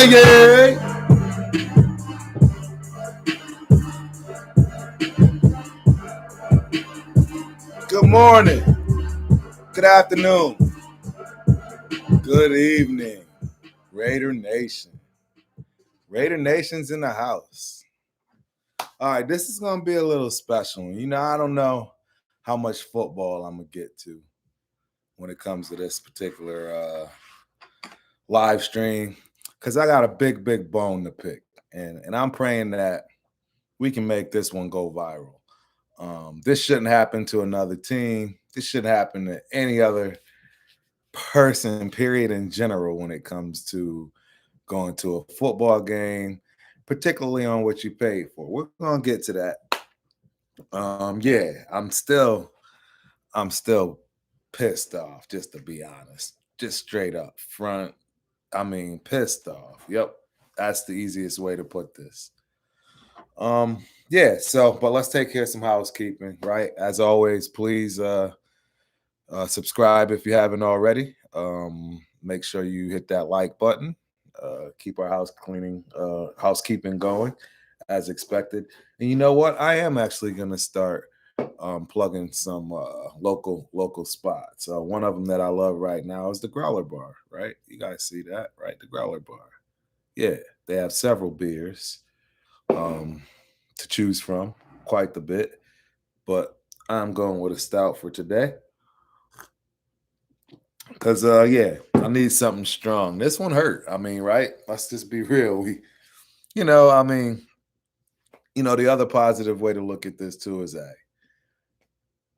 yeah. Good morning. Good afternoon. Good evening. Raider Nation. Raider Nation's in the house. All right, this is going to be a little special. I don't know how much football I'm going to get to when it comes to this particular live stream because I got a big bone to pick. And I'm praying that we can make this one go viral. This shouldn't happen to another team. This shouldn't happen to any other person, period, in general, when it comes to going to a football game, particularly on what you paid for. We're gonna get to that. Yeah, I'm still pissed off, just to be honest. Just straight up front. I mean, pissed off. Yep. That's the easiest way to put this. Yeah, but let's take care of some housekeeping, right? As always, please subscribe if you haven't already. Make sure you hit that like button. Keep our housekeeping going as expected. And you know what? I am actually going to start plugging some local spots. One of them that I love right now is the Growler Bar. Right? You guys see that, right? The Growler Bar. Yeah, they have several beers to choose from, quite the bit. But I'm going with a stout for today. Cause yeah, I need something strong. This one hurt. I mean, right? Let's just be real. I mean, the other positive way to look at this too is that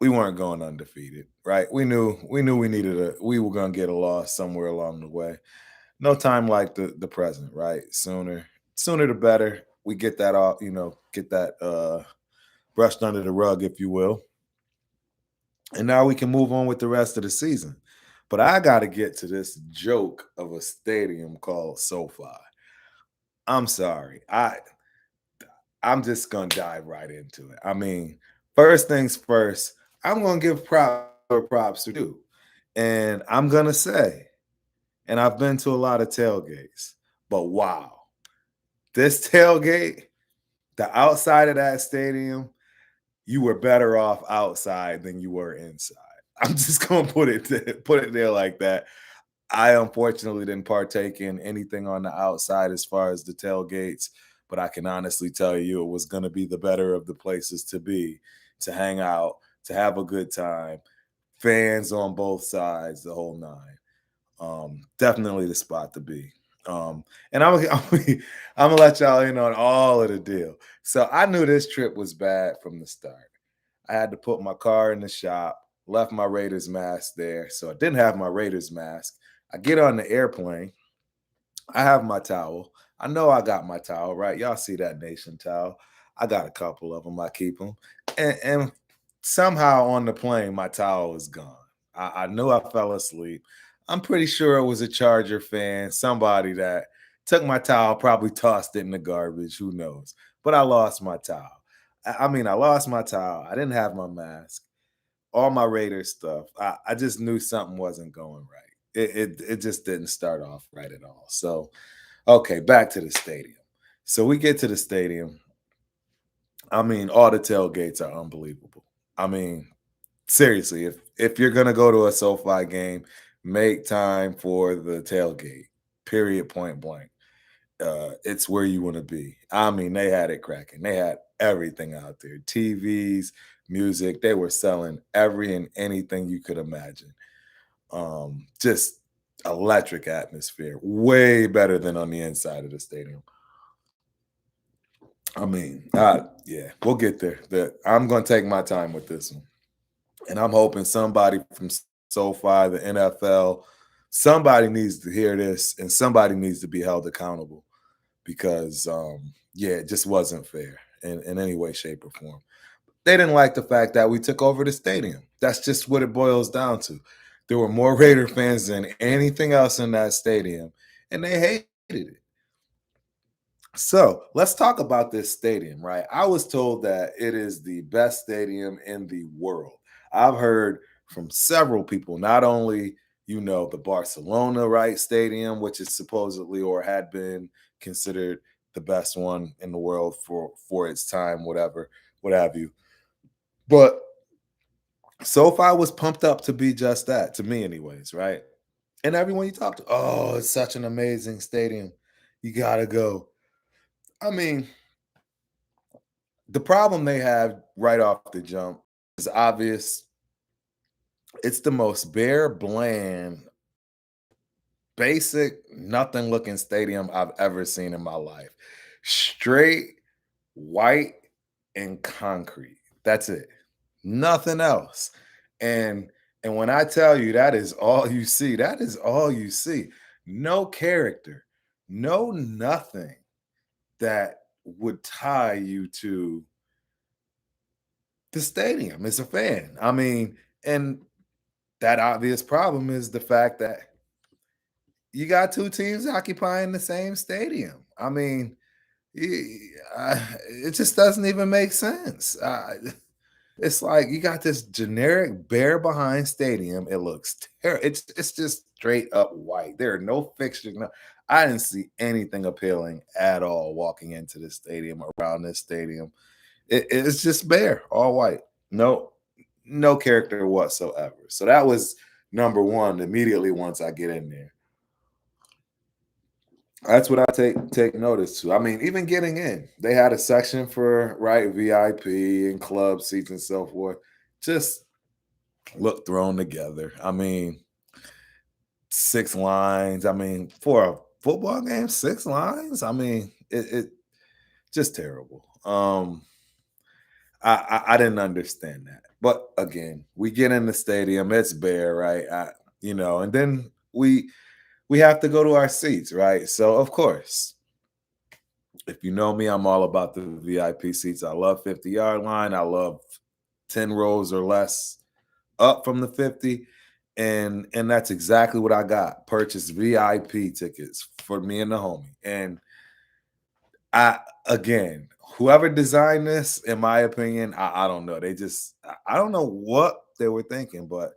we weren't going undefeated, right? We knew we were gonna get a loss somewhere along the way. No time like the present, right? Sooner the better. We get that off, get that brushed under the rug, if you will. And now we can move on with the rest of the season. But I got to get to this joke of a stadium called SoFi. I'm sorry. I'm just gonna dive right into it. I mean, first things first, I'm gonna give props to do. And I'm gonna say, and I've been to a lot of tailgates, but wow, this tailgate, the outside of that stadium, you were better off outside than you were inside. I'm just gonna put it there like that. I unfortunately didn't partake in anything on the outside as far as the tailgates, but I can honestly tell you it was going to be the better of the places to be, to hang out, to have a good time, fans on both sides, the whole nine. Definitely the spot to be. And I'm gonna let y'all in on all of the deal. So I knew this trip was bad from the start. I had to put my car in the shop, left my Raiders mask there, so I didn't have my Raiders mask. I get on the airplane. I have my towel. I know I got my towel, right? Y'all see that nation towel. I got a couple of them. I keep them. And somehow on the plane, my towel is gone. I knew I fell asleep. I'm pretty sure it was a Charger fan, somebody that took my towel, probably tossed it in the garbage. Who knows? But I lost my towel. I lost my towel. I didn't have my mask. All my Raiders stuff. I just knew something wasn't going right. It just didn't start off right at all. So, okay, back to the stadium. So we get to the stadium. I mean, all the tailgates are unbelievable. I mean, seriously, if you're gonna go to a SoFi game, make time for the tailgate. Period. Point blank. It's where you want to be. I mean, they had it cracking. They had everything out there: TVs, music. They were selling every and anything you could imagine. Just electric atmosphere, way better than on the inside of the stadium. I mean, yeah, we'll get there. I'm going to take my time with this one, and I'm hoping somebody from SoFi, the NFL, somebody needs to hear this, and somebody needs to be held accountable because, yeah, it just wasn't fair in any way, shape, or form. They didn't like the fact that we took over the stadium. That's just what it boils down to. There were more Raider fans than anything else in that stadium, and they hated it. So let's talk about this stadium, right? I was told that it is the best stadium in the world. I've heard from several people, not only the Barcelona, right, stadium, which is supposedly or had been considered the best one in the world for its time, whatever, what have you. But SoFi was pumped up to be just that, to me, anyways, right? And everyone you talk to, oh, it's such an amazing stadium. You gotta go. I mean, the problem they have right off the jump is obvious. It's the most bare, bland, basic, nothing looking stadium I've ever seen in my life. Straight white and concrete. That's it. Nothing else. And and when I tell you that is all you see, that is all you see. No character, no nothing that would tie you to the stadium as a fan. I mean, and that obvious problem is the fact that you got two teams occupying the same stadium. I mean, it just doesn't even make sense. It's like you got this generic bare behind stadium. It looks terrible. It's just straight up white. There are no fixtures. No, I didn't see anything appealing at all walking into this stadium, around this stadium. It's just bare, all white. No character whatsoever. So that was number one. Immediately once I get in there, that's what I take notice to. I mean, even getting in, they had a section for right VIP and club seats and so forth. Just look thrown together. I mean, six lines. I mean, for a football game, six lines. I mean, it just terrible. I didn't understand that. But again, we get in the stadium, it's bare, right? And then we have to go to our seats, right? So of course, if you know me, I'm all about the VIP seats. I love 50-yard line. I love 10 rows or less up from the 50. And that's exactly what I got. Purchased VIP tickets for me and the homie. And I again, whoever designed this, in my opinion, I don't know. I don't know what they were thinking, but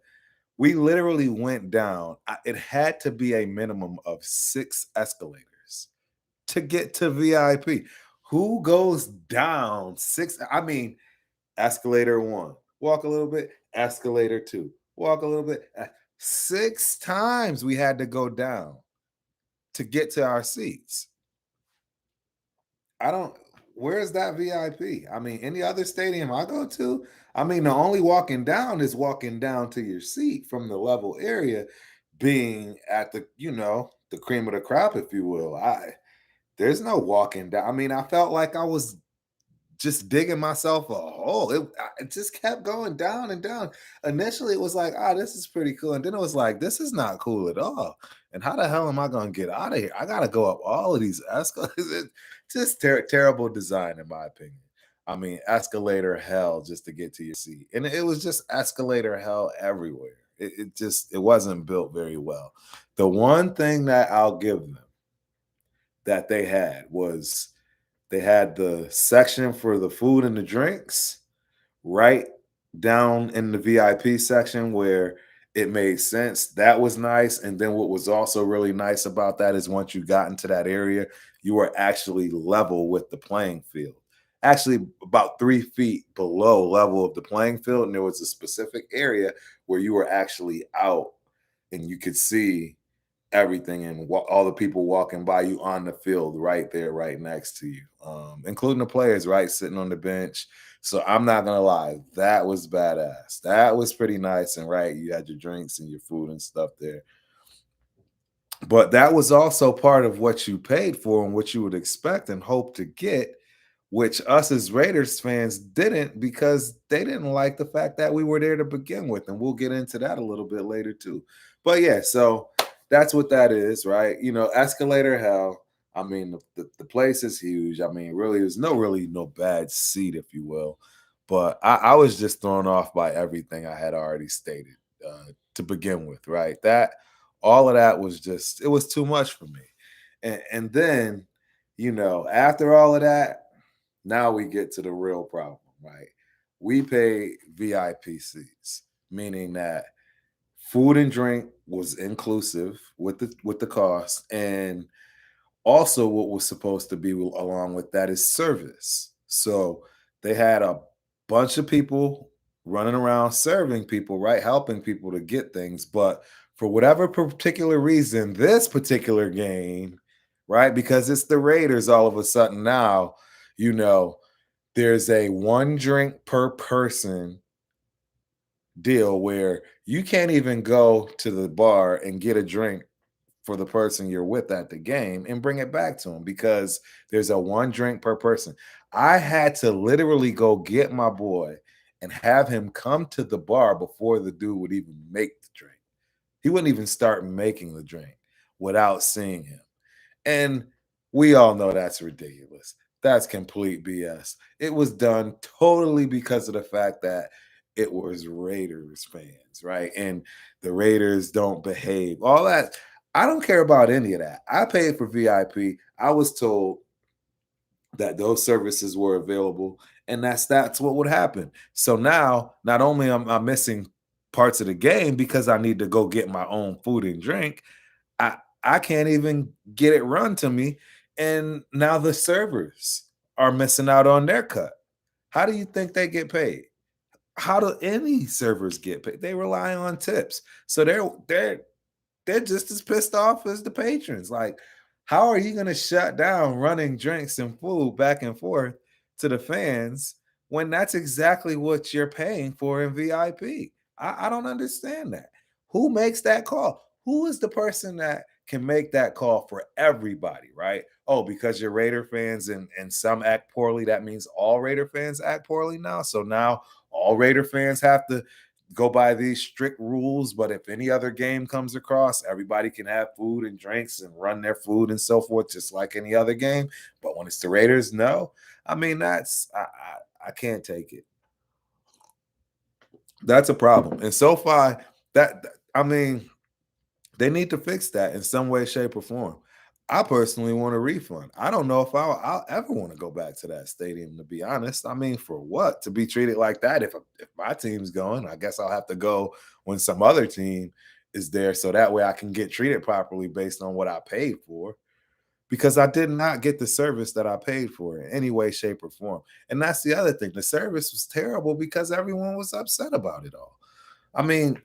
we literally went down. It had to be a minimum of 6 escalators to get to VIP. Who goes down six? I mean, escalator one, walk a little bit, escalator two, walk a little bit. 6 times we had to go down to get to our seats. I don't. Where's that VIP? I mean, any other stadium I go to, I mean, the only walking down is walking down to your seat from the level area, being at the cream of the crop, if you will. There's no walking down. I mean, I felt like I was just digging myself a hole. It just kept going down and down. Initially, it was like, this is pretty cool. And then it was like, this is not cool at all. And how the hell am I going to get out of here? I got to go up all of these escalators. Just terrible design, in my opinion. I mean, escalator hell just to get to your seat. And it was just escalator hell everywhere. It wasn't built very well. The one thing that I'll give them that they had was they had the section for the food and the drinks right down in the VIP section where it made sense. That was nice. And then what was also really nice about that is once you got into that area, you were actually level with the playing field. Actually, about 3 feet below level of the playing field. And there was a specific area where you were actually out and you could see everything and all the people walking by you on the field right there, right next to you, including the players, right, sitting on the bench. So I'm not gonna lie, that was badass. That was pretty nice, and right, you had your drinks and your food and stuff there. But that was also part of what you paid for and what you would expect and hope to get, which us as Raiders fans didn't because they didn't like the fact that we were there to begin with. And we'll get into that a little bit later too. But yeah, so that's what that is, right? Escalator hell. I mean, the place is huge. I mean, really, there's really no bad seat, if you will. But I was just thrown off by everything I had already stated to begin with, right? All of that was it was too much for me. And then, after all of that, now we get to the real problem, right? We pay VIP seats, meaning that Food and drink was inclusive with the cost, and also what was supposed to be along with that is service. So they had a bunch of people running around serving people, right? Helping people to get things. But for whatever particular reason, this particular game, right? Because it's the Raiders all of a sudden now, you know, there's a one drink per person deal where you can't even go to the bar and get a drink for the person you're with at the game and bring it back to them because there's a one drink per person. I had to literally go get my boy and have him come to the bar before the dude would even make the drink. He wouldn't even start making the drink without seeing him. And we all know that's ridiculous. That's complete BS. It was done totally because of the fact that it was Raiders fans, right? And the Raiders don't behave. All that. I don't care about any of that. I paid for VIP. I was told that those services were available, and that's what would happen. So now, not only am I missing parts of the game because I need to go get my own food and drink, I I can't even get it run to me, and now the servers are missing out on their cut. How do you think they get paid? How do any servers get paid? They rely on tips. So they're just as pissed off as the patrons. Like, how are you going to shut down running drinks and food back and forth to the fans when that's exactly what you're paying for in VIP? I don't understand that. Who makes that call? Who is the person that can make that call for everybody, right? Oh, because you're Raider fans and some act poorly, that means all Raider fans act poorly now. So now all Raider fans have to go by these strict rules, but if any other game comes across, everybody can have food and drinks and run their food and so forth, just like any other game. But when it's the Raiders, no. I mean, I can't take it. That's a problem. And SoFi, I mean, they need to fix that in some way, shape, or form. I personally want a refund. I don't know if I'll ever want to go back to that stadium, to be honest. I mean, for what? To be treated like that? If my team's going, I guess I'll have to go when some other team is there, so that way I can get treated properly based on what I paid for. Because I did not get the service that I paid for in any way, shape, or form. And that's the other thing. The service was terrible because everyone was upset about it all. I mean,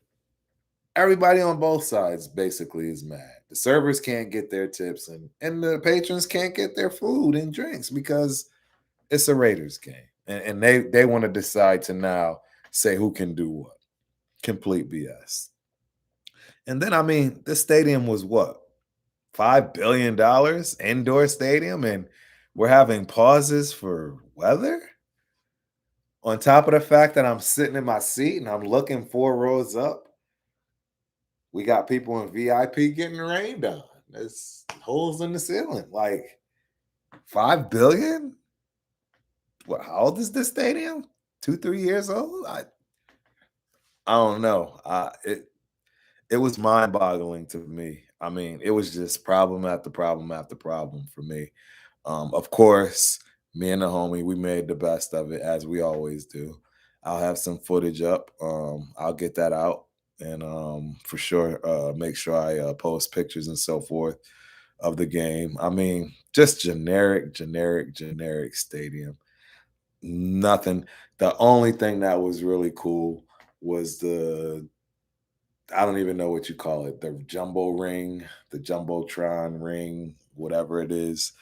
everybody on both sides basically is mad. The servers can't get their tips and the patrons can't get their food and drinks because it's a Raiders game. And they want to decide to now say who can do what. Complete BS. And then I mean, this stadium was what? $5 billion indoor stadium, and we're having pauses for weather. On top of the fact that I'm sitting in my seat and I'm looking 4 rows up, we got people in VIP getting rained on. There's holes in the ceiling. Like 5 billion? What? How old is this stadium? 2, 3 years old? I don't know. It was mind boggling to me. I mean, it was just problem after problem after problem for me. Of course, me and the homie, we made the best of it as we always do. I'll have some footage up. I'll get that out and for sure make sure I post pictures and so forth of the game. I mean, just generic stadium. Nothing. The only thing that was really cool was the I don't even know what you call it, the jumbo ring, the jumbotron ring, whatever it is,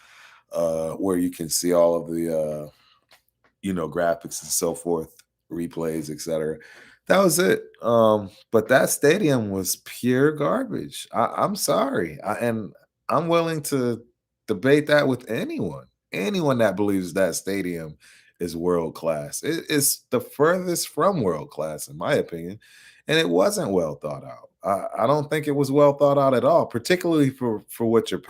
where you can see all of the graphics and so forth, replays, etc. That was it. But that stadium was pure garbage. I'm sorry, and I'm willing to debate that with anyone that believes that stadium is world class. It's the furthest from world class, in my opinion, and it wasn't well thought out. I don't think it was well thought out at all, particularly for what you're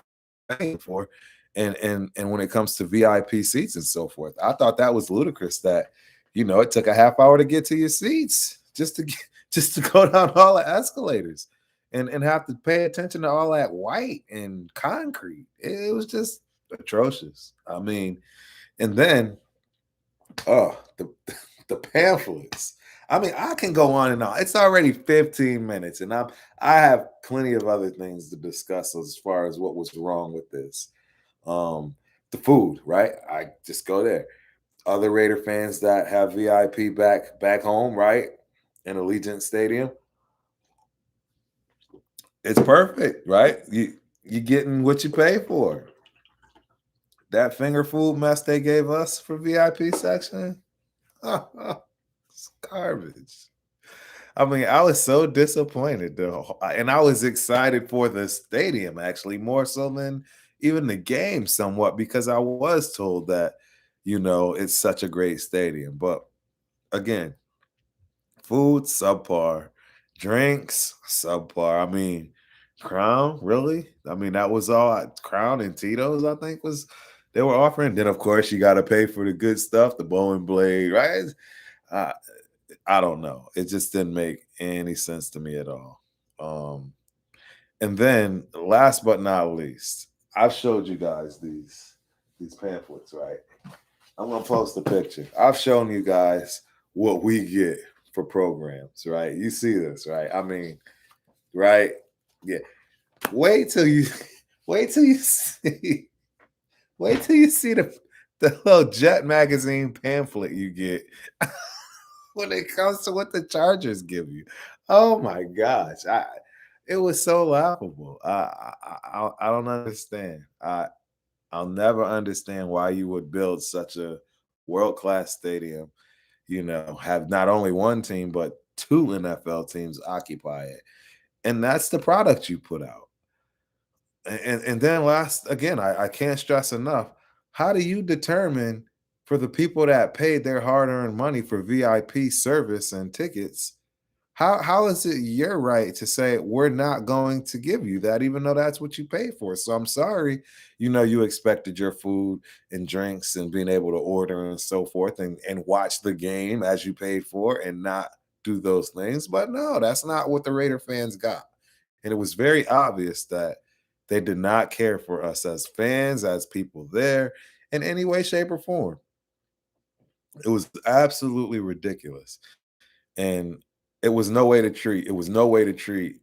paying for and when it comes to VIP seats and so forth. I thought that was ludicrous that it took a half hour to get to your seats just to go down all the escalators and have to pay attention to all that white and concrete. It was just atrocious. I mean, and then the the pamphlets. I mean, I can go on and on. It's already 15 minutes, and I have plenty of other things to discuss as far as what was wrong with this. Um, the food, right? I just go there. Other Raider fans that have VIP back home, right? In Allegiant Stadium, it's perfect, right? You getting what you pay for. That finger food mess they gave us for VIP section, it's garbage. I mean, I was so disappointed though, and I was excited for the stadium actually more so than even the game somewhat because I was told that it's such a great stadium. But again, food subpar, drinks subpar. I mean, Crown really? I mean, that was all. Crown and Tito's, I think, was they were offering. Then of course you got to pay for the good stuff, the bowling blade, right? Uh, I don't know. It just didn't make any sense to me at all. Um, and then last but not least, I've showed you guys these pamphlets, right? I'm gonna post a picture. I've shown you guys what we get for programs, right? You see this, right? I mean, right? Yeah. Wait till you wait till you see wait till you see the little Jet magazine pamphlet you get when it comes to what the Chargers give you. Oh my gosh. It was so laughable. I don't understand. I'll never understand why you would build such a world-class stadium, have not only one team but two NFL teams occupy it. And that's the product you put out. And then last again, I can't stress enough. How do you determine for the people that paid their hard-earned money for VIP service and tickets? How is it your right to say we're not going to give you that, even though that's what you paid for? So I'm sorry, you expected your food and drinks and being able to order and so forth and watch the game as you paid for and not do those things. But no, that's not what the Raider fans got. And it was very obvious that they did not care for us as fans, as people there in any way, shape, or form. It was absolutely ridiculous. And it was no way to treat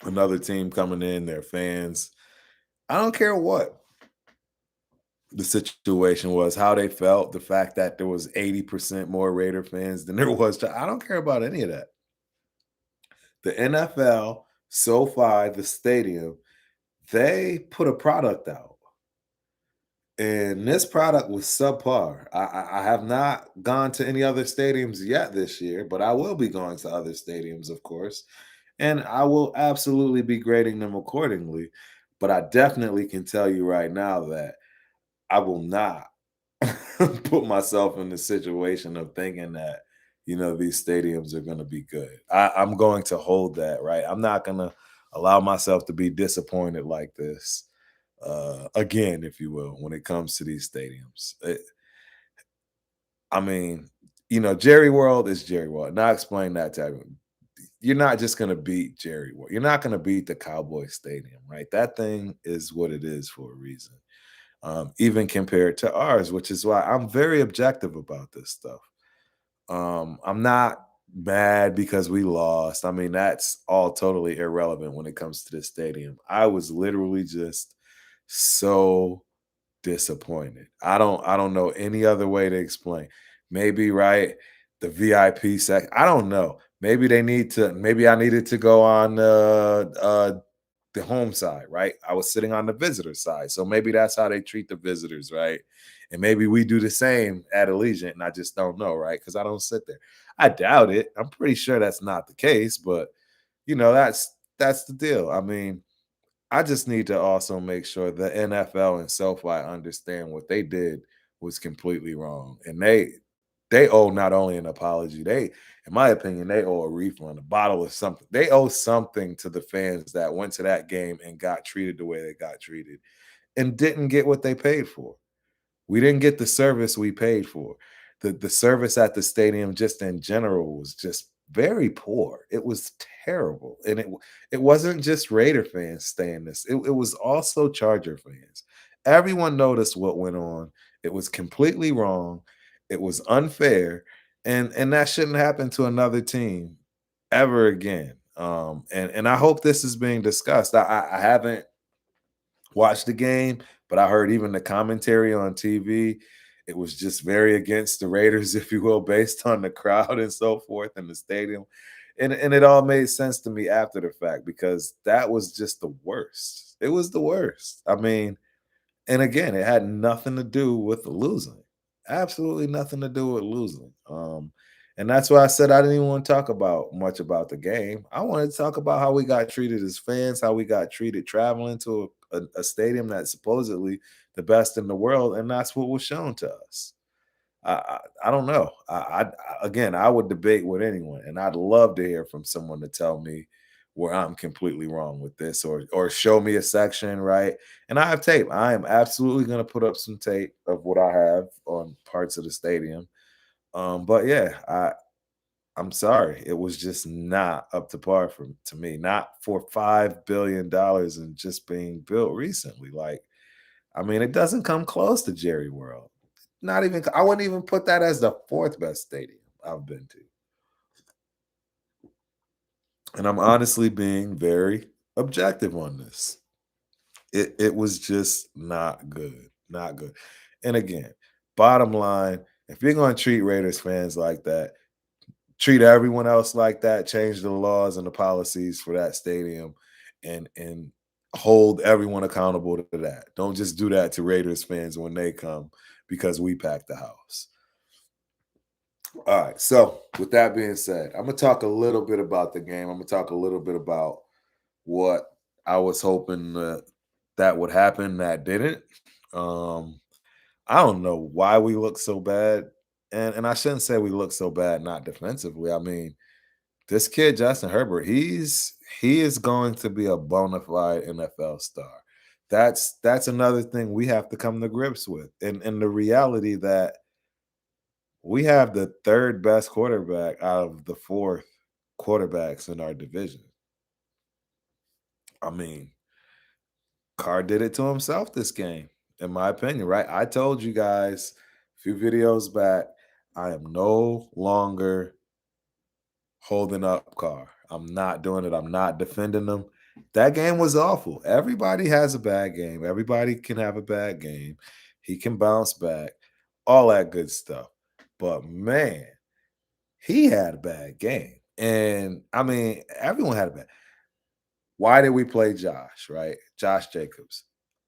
another team coming in, their fans. I don't care what the situation was, how they felt, the fact that there was 80% more Raider fans than there was. I don't care about any of that. The NFL, SoFi, the stadium, they put a product out. And this product was subpar. I have not gone to any other stadiums yet this year, but I will be going to other stadiums, of course. And I will absolutely be grading them accordingly. But I definitely can tell you right now that I will not put myself in the situation of thinking that, these stadiums are going to be good. I'm going to hold that, right? I'm not going to allow myself to be disappointed like this again, if you will, when it comes to these stadiums. I mean, Jerry World is Jerry World. Now explain that to everyone. You're not just going to beat Jerry World. You're not going to beat the Cowboy Stadium, right? That thing is what it is for a reason, even compared to ours, which is why I'm very objective about this stuff. I'm not mad because we lost. I mean, that's all totally irrelevant when it comes to this stadium. I was literally just so disappointed. I don't know any other way to explain. Maybe right the VIP sec. I don't know. Maybe I needed to go on the home side, right? I was sitting on the visitor side. So maybe that's how they treat the visitors, right? And maybe we do the same at Allegiant and I just don't know, right? Cuz I don't sit there. I doubt it. I'm pretty sure that's not the case, but that's the deal. I mean, I just need to also make sure the NFL and SoFi understand what they did was completely wrong, and they owe not only an apology, in my opinion, they owe a refund, a bottle of something. They owe something to the fans that went to that game and got treated the way they got treated and didn't get what they paid for. We didn't get the service we paid for. The service at the stadium just in general was just very poor. It was terrible. And it wasn't just Raider fans saying this. It was also Charger fans. Everyone noticed what went on. It was completely wrong. It was unfair. and that shouldn't happen to another team ever again. And I hope this is being discussed. I haven't watched the game, but I heard even the commentary on TV. It was just very against the Raiders, if you will, based on the crowd and so forth in the stadium. And it all made sense to me after the fact because that was just the worst. It was the worst. I mean, and again, it had nothing to do with losing. Absolutely nothing to do with losing. And that's why I said I didn't even want to talk about much about the game. I wanted to talk about how we got treated as fans, how we got treated traveling to a stadium that's supposedly the best in the world, and that's what was shown to us. I don't know. Again, I would debate with anyone, and I'd love to hear from someone to tell me where I'm completely wrong with this, or show me a section, right? And I have tape. I am absolutely going to put up some tape of what I have on parts of the stadium. But yeah, I'm sorry, it was just not up to par for to me. Not for $5 billion and just being built recently. Like, I mean, it doesn't come close to Jerry World. Not even I wouldn't even put that as the fourth best stadium I've been to. And I'm honestly being very objective on this. It was just not good. Not good. And again, bottom line, if you're going to treat Raiders fans like that, treat everyone else like that, change the laws and the policies for that stadium and hold everyone accountable to that. Don't just do that to Raiders fans when they come because we packed the house. All right. So, with that being said, I'm gonna talk a little bit about the game. I'm gonna talk a little bit about what I was hoping that would happen that didn't. Um, I don't know why we look so bad, and I shouldn't say we look so bad not defensively. I mean, this kid Justin Herbert, he is going to be a bona fide NFL star. That's another thing we have to come to grips with, and the reality that we have the third best quarterback out of the fourth quarterbacks in our division. I mean, Carr did it to himself this game, in my opinion, right? I told you guys a few videos back, I am no longer holding up Carr. I'm not doing it. I'm not defending them. That game was awful. Everybody has a bad game. Everybody can have a bad game. He can bounce back, all that good stuff. But man, he had a bad game. And I mean, everyone had a bad. Why did we play Josh, right? Josh Jacobs.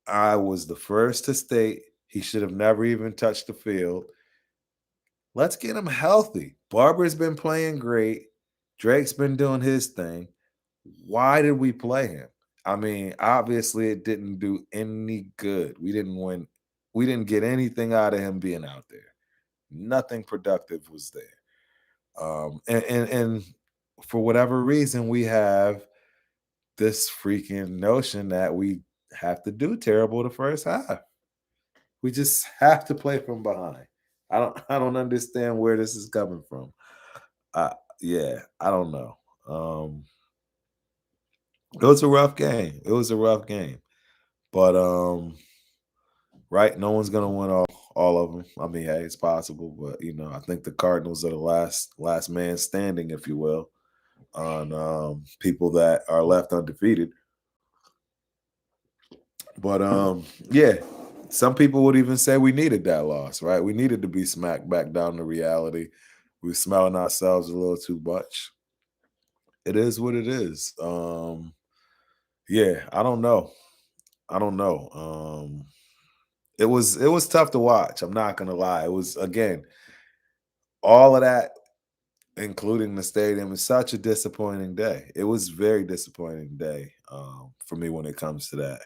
I was the first to state he should have never even touched the field. Let's get him healthy. Barber's been playing great. Drake's been doing his thing. Why did we play him? I mean, obviously it didn't do any good. We didn't win. We didn't get anything out of him being out there. Nothing productive was there. And for whatever reason, we have this freaking notion that we have to do terrible the first half. We just have to play from behind. I don't understand where this is coming from. Yeah, I don't know. It was a rough game. It was a rough game. But right, no one's gonna win all of them. I mean, hey, it's possible, but I think the Cardinals are the last man standing, if you will, on people that are left undefeated. But yeah, some people would even say we needed that loss, right? We needed to be smacked back down to reality. We were smelling ourselves a little too much. It is what it is. Yeah, I don't know. I don't know. It was tough to watch. I'm not gonna lie. It was again all of that, including the stadium, is such a disappointing day. It was very disappointing day for me when it comes to that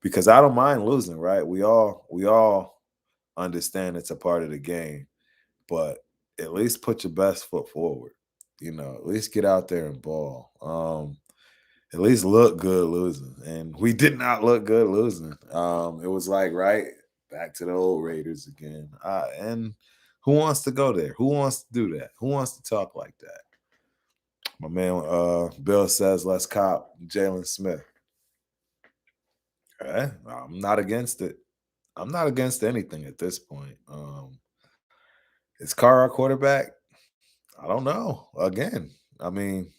because I don't mind losing. Right? We all understand it's a part of the game, but at least put your best foot forward. At least get out there and ball. At least look good losing. And we did not look good losing. It was like, right, back to the old Raiders again. And who wants to go there? Who wants to do that? Who wants to talk like that? My man Bill says, let's cop Jalen Smith. I'm not against it. I'm not against anything at this point. Is Carr our quarterback? I don't know. Again, I mean,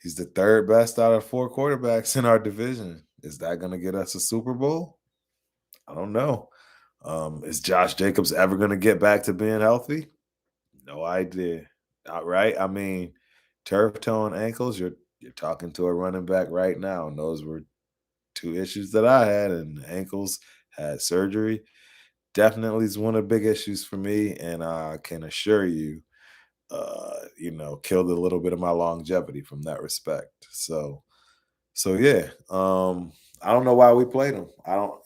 he's the third best out of four quarterbacks in our division. Is that going to get us a Super Bowl? I don't know. Is Josh Jacobs ever going to get back to being healthy? No idea. Not right. I mean, turf toe and ankles. You're talking to a running back right now, and those were two issues that I had, and ankles had surgery. Definitely is one of the big issues for me, and I can assure you, killed a little bit of my longevity from that respect. So yeah, I don't know why we played them. I don't,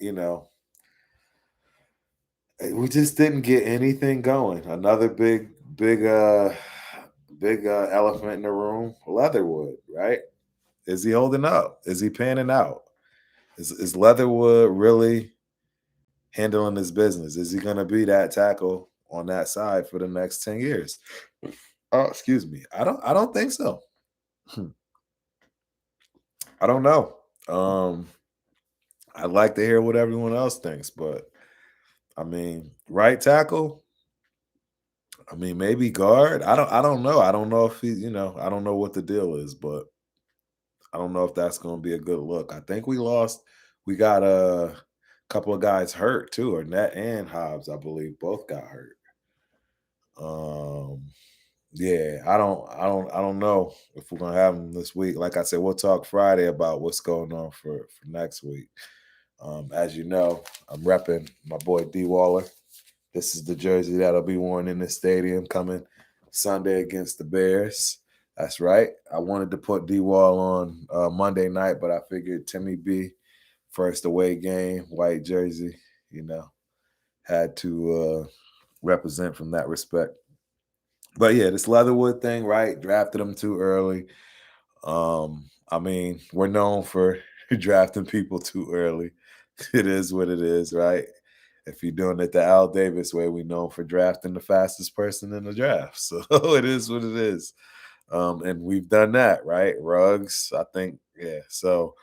we just didn't get anything going. Another big elephant in the room, Leatherwood, right? Is he holding up? Is he panning out? Is Leatherwood really handling his business? Is he going to be that tackle on that side for the next 10 years? Oh, excuse me. I don't think so. I don't know. I'd like to hear what everyone else thinks, but I mean, right tackle, I mean, maybe guard. I don't know. I don't know if I don't know what the deal is, but I don't know if that's going to be a good look. I think we lost. We got a couple of guys hurt too, or Net and Hobbs, I believe, both got hurt. Um, yeah, I don't know if we're gonna have them this week. Like I said, we'll talk Friday about what's going on for next week. As you know, I'm repping my boy D Waller. This is the jersey that'll be worn in the stadium coming Sunday against the Bears. That's right. I wanted to put D Wall on Monday night, but I figured Timmy B, first away game, white jersey, you know, had to represent from that respect. But yeah, this Leatherwood thing, right? Drafted him too early. I mean, we're known for drafting people too early. It is what it is, right? If you're doing it the Al Davis way, we know for drafting the fastest person in the draft. So it is what it is. And we've done that, right? Ruggs, I think, yeah. So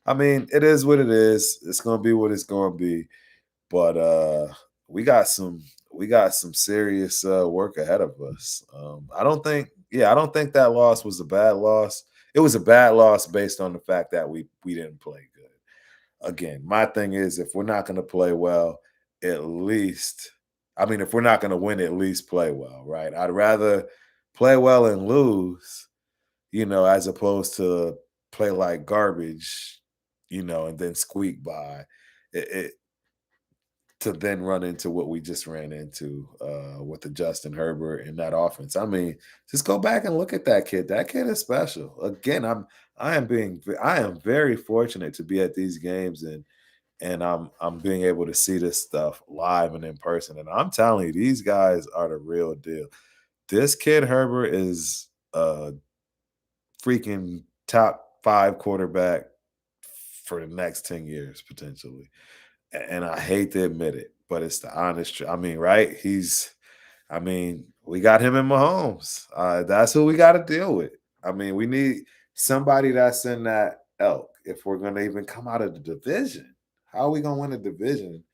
I mean, it is what it is. It's gonna be what it's gonna be. But we got some serious work ahead of us. I don't think that loss was a bad loss. It was a bad loss based on the fact that we didn't play good. Again, my thing is if we're not going to play well, at least I mean if we're not going to win, at least play well, right? I'd rather play well and lose, as opposed to play like garbage, and then squeak by. It to then run into what we just ran into with the Justin Herbert and that offense. I mean, just go back and look at that kid. That kid is special. Again, I am very fortunate to be at these games and I'm being able to see this stuff live and in person. And I'm telling you, these guys are the real deal. This kid Herbert is a freaking top five quarterback for the next 10 years potentially. And I hate to admit it, but it's the honest truth. I mean, right? We got him in Mahomes. That's who we got to deal with. I mean, we need somebody that's in that elk if we're going to even come out of the division. How are we going to win a division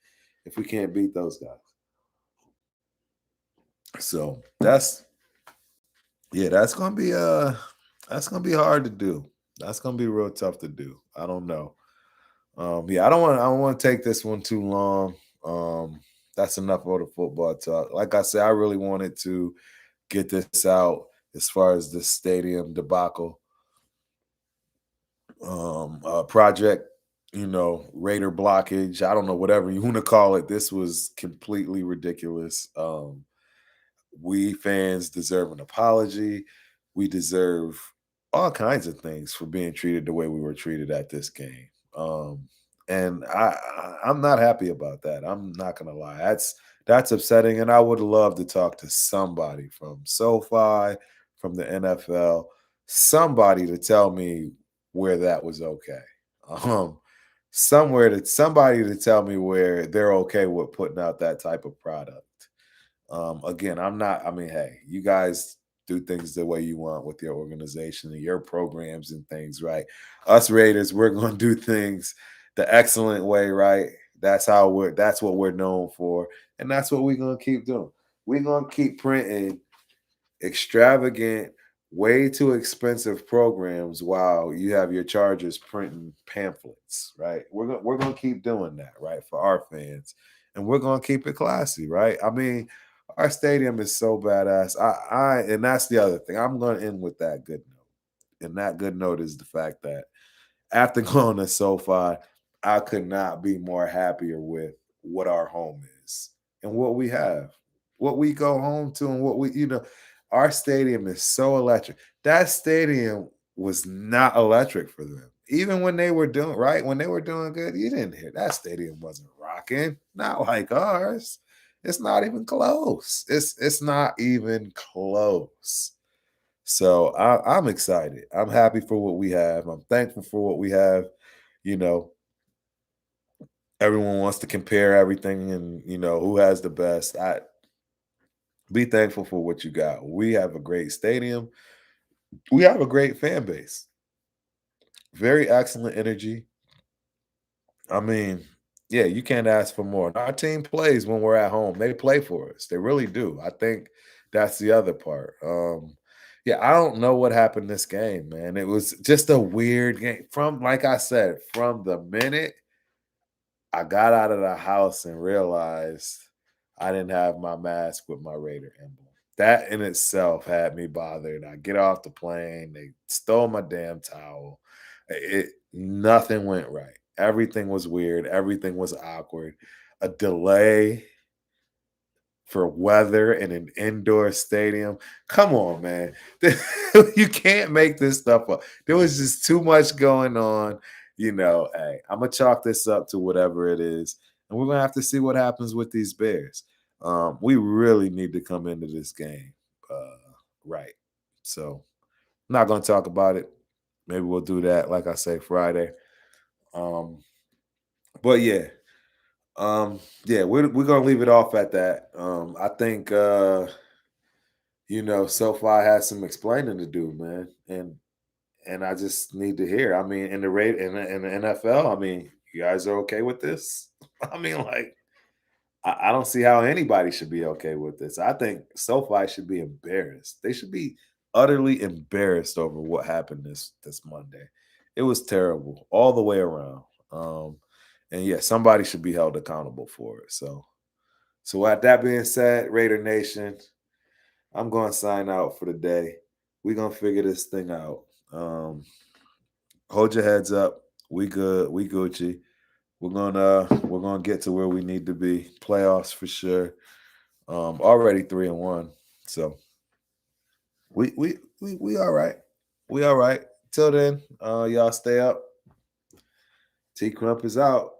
if we can't beat those guys? So that's going to be hard to do. That's going to be real tough to do. I don't know. I don't want to take this one too long. That's enough of the football talk. Like I said, I really wanted to get this out as far as the stadium debacle project, Raider blockage. I don't know, whatever you want to call it. This was completely ridiculous. We fans deserve an apology. We deserve all kinds of things for being treated the way we were treated at this game. And I'm not happy about that. I'm not gonna lie. That's upsetting. And I would love to talk to somebody from SoFi, from the NFL, somebody to tell me where that was okay. Um, somebody to tell me where they're okay with putting out that type of product. Again, I'm not, I mean, hey, you guys do things the way you want with your organization and your programs and things, right? Us Raiders, we're going to do things the excellent way, right? That's what we're known for. And that's what we're going to keep doing. We're going to keep printing extravagant, way too expensive programs while you have your Chargers printing pamphlets, right? We're gonna keep doing that, right, for our fans, and we're gonna keep it classy, right? I mean, our stadium is so badass. And that's the other thing. I'm gonna end with that good note, and that good note is the fact that after going to SoFi, I could not be more happier with what our home is and what we have, what we go home to, and what our stadium is so electric. That stadium was not electric for them. Even when they were doing right, when they were doing good, you didn't hear that stadium wasn't rocking. Not like ours. It's not even close. It's not even close. So I'm excited. I'm happy for what we have. I'm thankful for what we have. You know, everyone wants to compare everything and who has the best. I Be thankful for what you got. We have a great stadium. We have a great fan base. Very excellent energy. I mean, yeah, you can't ask for more. Our team plays when we're at home. They play for us. They really do. I think that's the other part. Yeah, I don't know what happened this game, man. It was just a weird game. From like I said, from the minute I got out of the house and realized I didn't have my mask with my Raider emblem. That in itself had me bothered. I get off the plane, they stole my damn towel. Nothing went right. Everything was weird. Everything was awkward. A delay for weather in an indoor stadium. Come on, man. You can't make this stuff up. There was just too much going on. Hey, I'm gonna chalk this up to whatever it is, and we're gonna have to see what happens with these Bears. We really need to come into this game right. So, I'm not gonna talk about it. Maybe we'll do that, like I say, Friday. Um, but yeah, we're gonna leave it off at that. I think SoFi has some explaining to do, man, and I just need to hear. I mean, in the rate in the NFL, I mean, you guys are okay with this? I mean, like, I don't see how anybody should be okay with this. I think SoFi should be embarrassed. They should be utterly embarrassed over what happened this Monday. It was terrible all the way around. And yeah, somebody should be held accountable for it. So with that being said, Raider Nation, I'm going to sign out for the day. We're going to figure this thing out. Hold your heads up. We good. We Gucci. We're gonna get to where we need to be. Playoffs for sure. Already 3-1. So we all right. We all right. Till then, y'all stay up. T Crump is out.